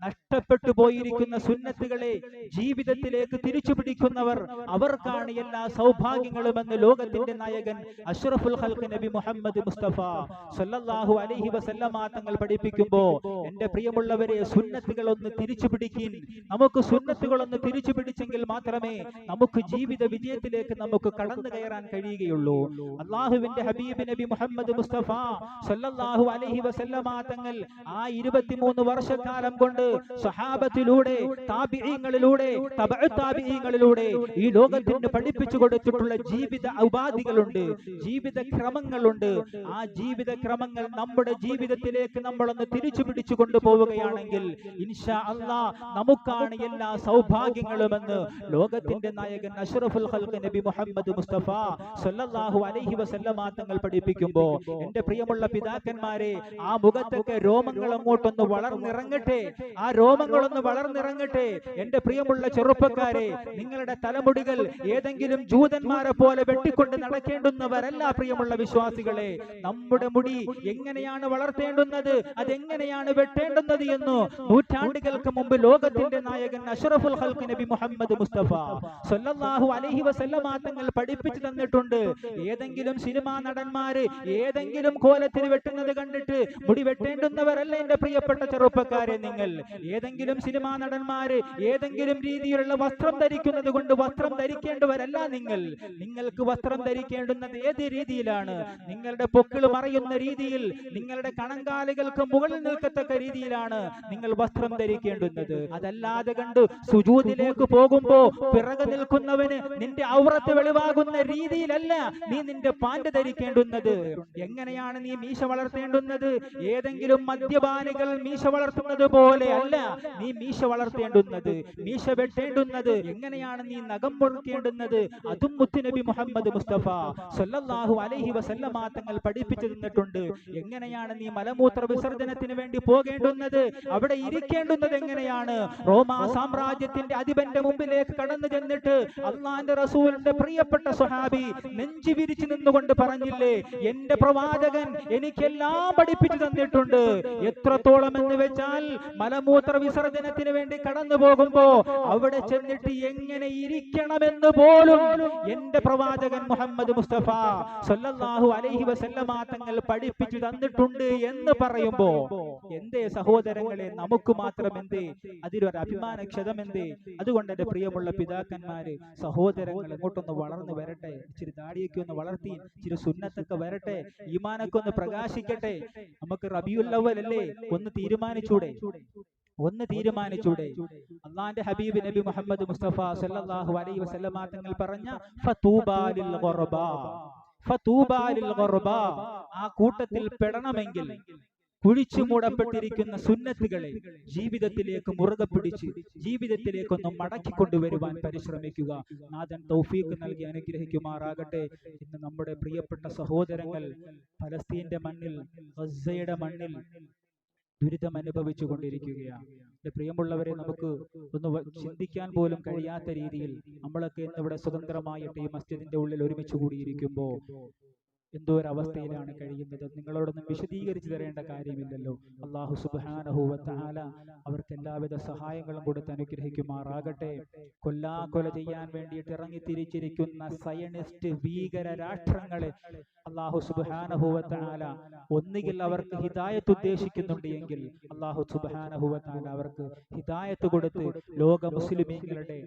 നഷ്ടപ്പെട്ടു പോയിരിക്കുന്ന സുന്നത്തുകളെ ജീവിതത്തിലേക്ക് തിരിച്ചു പിടിക്കുന്നവർ അവർക്കാണ് എല്ലാ സൗഭാഗ്യങ്ങളുമെന്ന് ലോകത്തിന്റെ നായകൻ അഷ്റഫുൽ ഖൽഖ് നബി മുഹമ്മദ് മുസ്തഫ സല്ലല്ലാഹു അലൈഹി വസല്ലമ തങ്ങൾ പഠിപ്പിക്കുമ്പോ, എന്റെ പ്രിയമുള്ളവരെ, സുന്നത്തുകൾ ഒന്ന് തിരിച്ചു പിടിക്കിൻ. നമുക്ക് സുന്നത്തുകൾ ഒന്ന് തിരിച്ചു പിടിച്ചെങ്കിൽ മാത്രമേ നമുക്ക് ജീവിത വിജയത്തിലേക്ക് നമുക്ക് കടന്നു കയറാൻ കഴിയുകയുള്ളൂ. അള്ളാഹുവിന്റെ ഹബീബ് നബി മുഹമ്മദ് മുസ്തഫ സല്ലല്ലാഹു അലൈഹി വസല്ലമ തങ്ങൾ ആ 23 വർഷക്കാലം കൊണ്ട് സഹാബത്തിലൂടെ, താബിഈങ്ങളിലൂടെ, തബഉ താബിഈങ്ങളിലൂടെ ഈ ലോകത്തിന് പഠിപ്പിച്ചു കൊടുത്തിട്ടുള്ള ജീവിത ഉപാധികളുണ്ട്, ജീവിത ക്രമങ്ങളുണ്ട്. ആ ജീവിത ക്രമങ്ങൾ നമ്മുടെ ജീവിതത്തിലേക്ക് നമ്മളൊന്ന് തിരിച്ചു പിടിച്ചു കൊണ്ടുപോവുകയാണെങ്കിൽ ഇൻഷാ അല്ലാഹ് നമുക്കാണ് എല്ലാ സൗഭാഗ്യങ്ങളുമെന്ന് ലോകത്തിന്റെ നായകൻ അഷ്റഫുൽ ഖൽഖ് നബി മുഹമ്മദ് മുസ്തഫ സല്ലല്ലാഹു അലൈഹി വസല്ലമ തങ്ങൾ പഠിപ്പിക്കുമ്പോ, എന്റെ പ്രിയമുള്ള പിതാക്കന്മാരെ, ആ മുഖത്തൊക്കെ രോമങ്ങൾ അങ്ങോട്ടൊന്ന് വളർന്നിറങ്ങട്ടെ, ആ രോമങ്ങളൊന്ന് വളർന്നിറങ്ങട്ടെ. എന്റെ പ്രിയമുള്ള ചെറുപ്പക്കാരെ, നിങ്ങളുടെ തലമുടികൾ ഏതെങ്കിലും ജൂതന്മാരെ പോലെ വെട്ടിക്കൊണ്ട് നടക്കേണ്ടുന്നവരല്ല. പ്രിയമുള്ള വിശ്വാസികളെ, നമ്മുടെ മുടി എങ്ങനെയാണ് വളർത്തേണ്ടുന്നത്, അതെങ്ങനെയാണ് വെട്ടേണ്ടുന്നത് എന്ന് നൂറ്റാണ്ടുകൾക്ക് മുമ്പ് ലോകത്തിന്റെ നായകൻ അഷ്റഫുൽ ഖൽഖ് നബി മുഹമ്മദ് മുസ്തഫ സല്ലല്ലാഹു അലൈഹി വസല്ലമ തങ്ങൾ പഠിപ്പിച്ചു തന്നിട്ടുണ്ട്. ഏതെങ്കിലും സിനിമാ നടന്മാര് ഏതെങ്കിലും കോലത്തിൽ വെട്ടുന്നത് കണ്ടിട്ട് മുടി വെട്ടേണ്ടുന്നവരല്ല എന്റെ പ്രിയപ്പെട്ട ചെറുപ്പക്കാരെ. നിങ്ങൾ ഏതെങ്കിലും സിനിമാ നടന്മാര് ഏതെങ്കിലും രീതിയിലുള്ള വസ്ത്രം ധരിക്കുന്നത് കൊണ്ട് വസ്ത്രം ധരിക്കേണ്ടവരല്ല. നിങ്ങൾക്ക് വസ്ത്രം ധരിക്കേണ്ടുന്നത് ഏത് രീതിയിലാണ്? നിങ്ങളുടെ പൊക്കിൾ മറയുന്ന രീതിയിൽ, നിങ്ങളുടെ കണങ്കാലുകൾക്ക് മുകളിൽ നിൽക്കത്തക്ക രീതിയിലാണ് നിങ്ങൾ വസ്ത്രം ധരിക്കേണ്ടുന്നത്. അതല്ലാതെ കണ്ട് സുജൂദിലേക്ക് പോകുമ്പോ പിറകെ നിൽക്കുന്നവന് നിന്റെ ഔറത്ത് വെളിവാകുന്ന രീതിയിലല്ല നീ നിന്റെ പാന്റ് ധരിക്കേണ്ടുന്നത്. എങ്ങനെയാണ് നീ മീശ വളർത്തേണ്ടുന്നത്? ഏതെങ്കിലും മദ്യപാനികൾ മീശ വളർത്തുന്നത് പോലെ അല്ല നീ മീശ വളർത്തേണ്ടുന്നത്. മീശ വെട്ടേണ്ടുന്നത് എങ്ങനെയാണ്? നീ നഖം മുറിക്കേണ്ടുന്നത്. അതും മുത്തുനബി മുഹമ്മദ് മുസ്തഫ സല്ലല്ലാഹു അലൈഹി വസല്ലമ തങ്ങൾ പഠിപ്പിച്ചു തന്നിട്ടുണ്ട്. എങ്ങനെയാണ് നീ മലമൂത്ര വിസർജനത്തിന് വേണ്ടി പോകേണ്ടുന്നത്? അവിടെ ഇരിക്കേണ്ടുന്നത് എങ്ങനെയാണ്? റോമാ സാമ്രാജ്യത്തിന്റെ അധിപന്റെ മുമ്പിലേക്ക് കടന്നു ചെന്നിട്ട് അള്ളാന്റെ റസൂലിന്റെ പ്രിയപ്പെട്ട സ്വഹാബി നെഞ്ചു വിരിച്ചു നിന്നുകൊണ്ട് പറഞ്ഞില്ലേ, എന്റെ പ്രവാചകൻ എനിക്കെല്ലാം പഠിപ്പിച്ചു തന്നിട്ടുണ്ട്. എത്രത്തോളം എന്ന് വെച്ചാൽ മലമൂത്ര വിസർജനത്തിന് വേണ്ടി കടന്നു പോകുമ്പോ അവിടെ ചെന്നിട്ട് എങ്ങനെ ഇരിക്കണമെന്ന് പോലും എന്റെ പ്രവാചകൻ മുഹമ്മദ് മുസ്തഫ സല്ലല്ലാഹു അലൈഹി വസല്ലമ തങ്ങൾ പഠിപ്പിച്ചു തന്നിട്ടുണ്ട് എന്ന് പറയുമ്പോ എന്തേ സഹോദരങ്ങളെ, നമുക്ക് മാത്രം എന്തേ അതിലൊരു അഭിമാനക്ഷതം എന്തേ? അതുകൊണ്ട് എന്റെ പ്രിയമുള്ള പിതാക്കന്മാര്, സഹോദരങ്ങൾ എങ്ങോട്ടൊന്ന് വളർന്നു വരട്ടെ, ഇച്ചിരി ദാടിയൊക്കെ ഒന്ന് വളർത്തി, ഇച്ചിരി സുന്നത്തൊക്കെ വരട്ടെ, ഈമാനൊക്കെ ഒന്ന് പ്രകാശിക്കട്ടെ. നമുക്ക് റബീഉൽ അവ്വൽ അല്ലേ, ഒന്ന് തീരുമാനിച്ചൂടെ? അള്ളാന്റെ ഹബീബ് നബി മുഹമ്മദ് മുസ്തഫ സല്ലല്ലാഹു അലൈഹി വസല്ലമ തങ്ങൾ പറഞ്ഞ ഫതൂബാ ലിൽ ഗർബ, ആ കൂട്ടത്തിൽ പെടണമെങ്കിൽ കുഴിച്ചു മൂടപ്പെട്ടിരിക്കുന്ന സുന്നത്തുകളെ ജീവിതത്തിലേക്ക് മുറുകെ പിടിച്ച് ജീവിതത്തിലേക്കൊന്ന് മടക്കിക്കൊണ്ടുവരുവാൻ പരിശ്രമിക്കുക. നാഥൻ തൗഫീഖ് നൽകി അനുഗ്രഹിക്കുമാറാകട്ടെ. ഇന്ന് നമ്മുടെ പ്രിയപ്പെട്ട സഹോദരങ്ങൾ ഫലസ്തീന്റെ മണ്ണിൽ, ഗസയുടെ മണ്ണിൽ ദുരിതം അനുഭവിച്ചു കൊണ്ടിരിക്കുകയാണ്. എന്റെ പ്രിയമുള്ളവരെ, നമുക്ക് ഒന്ന് ചിന്തിക്കാൻ പോലും കഴിയാത്ത രീതിയിൽ നമ്മളൊക്കെ ഇന്നിവിടെ സ്വതന്ത്രമായിട്ട് ഈ മസ്ജിദിന്റെ ഉള്ളിൽ ഒരുമിച്ച് കൂടിയിരിക്കുമ്പോ എന്തോ ഒരു അവസ്ഥയിലാണ് കഴിയുന്നത്. നിങ്ങളോടൊന്നും വിശദീകരിച്ചു തരേണ്ട കാര്യമില്ലല്ലോ. അല്ലാഹു സുബ്ഹാനഹു വ തആല അവർക്ക് എല്ലാവിധ സഹായങ്ങളും കൊടുത്ത് അനുഗ്രഹിക്കുമാറാകട്ടെ. കൊല്ലാകൊല ചെയ്യാൻ വേണ്ടിയിട്ട് ഇറങ്ങി തിരിച്ചിരിക്കുന്ന സയനിസ്റ്റ് ഭീകര രാഷ്ട്രങ്ങളെ അല്ലാഹു സുബ്ഹാനഹു വ തആല ഒന്നുകിൽ അവർക്ക് ഹിദായത്ത് ഉദ്ദേശിക്കുന്നുണ്ട് എങ്കിൽ അല്ലാഹു സുബ്ഹാനഹു വ തആല അവർക്ക് ഹിദായത്ത് കൊടുത്ത് ലോക മുസ്ലിമീങ്ങളുടെ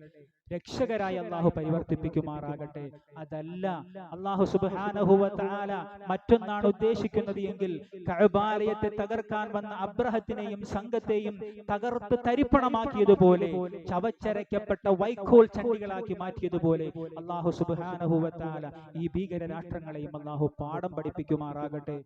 രക്ഷകരായി അല്ലാഹു പരിവർത്തിപ്പിക്കുമാറാകട്ടെ. അതല്ല അല്ലാഹു സുബ്ഹാനഹു വ തആല മറ്റൊന്നാണ് ഉദ്ദേശിക്കുന്നത് എങ്കിൽ കഅബാലയത്തെ തകർക്കാൻ വന്ന അബ്രഹത്തിനെയും സംഘത്തെയും തകർത്ത് തരിപ്പണമാക്കിയതുപോലെ, ചവച്ചരയ്ക്കപ്പെട്ട വൈക്കോൽ ചണ്ടികളാക്കി മാറ്റിയതുപോലെ അല്ലാഹു സുബ്ഹാനഹു വ തആല ഈ ഭീകര രാഷ്ട്രങ്ങളെയും അല്ലാഹു പാഠം പഠിപ്പിക്കുമാറാകട്ടെ.